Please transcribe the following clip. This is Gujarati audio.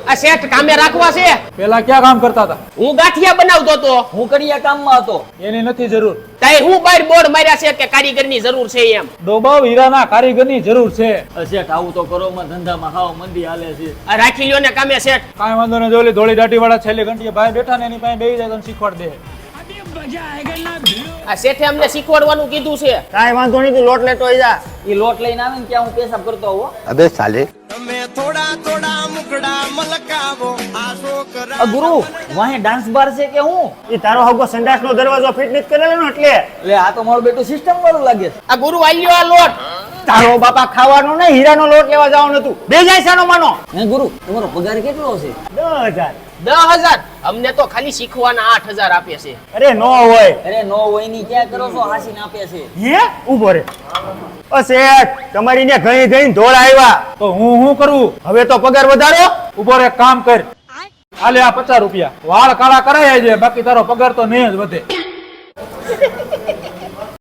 આ શેઠ કામે રાખવા છે. પેલા ક્યાં કામ કરતા હતા? હું ગાંઠિયા બનાવતો તો. હું કડિયા કામમાં હતો. એની નથી જરૂર. તાઈ હું બહાર બોર્ડ માર્યા છે કે કારીગરની જરૂર છે એમ. ડોબાવ હીરાના કારીગરની જરૂર છે. શેઠ આવું તો કરો માં ધંધામાં હાવ મંદી હાલે છે. આ રાખી લ્યો ને કામે શેઠ. કાંઈ વાંધો નહીં, જોલી ધોળી દાઢી વાળા છેલ્લી ઘંટીએ ભાઈ બેઠા ને એની પાસે બેસી જાય તો શીખવાડ દે. આ શેઠે અમને શીખવાડવાનું કીધું છે. કાંઈ વાંધો નહીં, તું લોટ લેતો આવી જા. એ લોટ લઈને આવે ને ત્યાં હું પેશાબ કરતો આવો. અબે સાલે ગુરુ વાહે ડાન્સ બાર છે કે હું? ઈ તારો હગો સંડાસનો દરવાજો ફિટ નથી કરેલો ને એટલે. એટલે આ તો મારું બેટું સિસ્ટમ વાળું લાગે છે. આ ગુરુ આલ્યો આ લોટ. તારો બાપા ખાવાનો ને હીરાનો લોટ લેવા જવાનું હતું. બે જાય સાનો માનો. હે ગુરુ તમારો પગાર કેટલો છે? 10,000. 10,000. અમને તો ખાલી શીખવાના 8,000 આપે છે. અરે નો હોય. અરે નો હોય ની ક્યાં કરો છો? હાસીને આપે છે. હે ઉભો રે. ઓ શેઠ, તમારી ને ગઈ ગઈ ધોળ આવ્યા. તો હું કરું? હવે તો પગાર વધારો. ઉભો રે, કામ કર. આલે આ 50 રૂપિયા. વાળ કાળા કરાય છે, બાકી તારો પગાર તો નહીં જ વધે.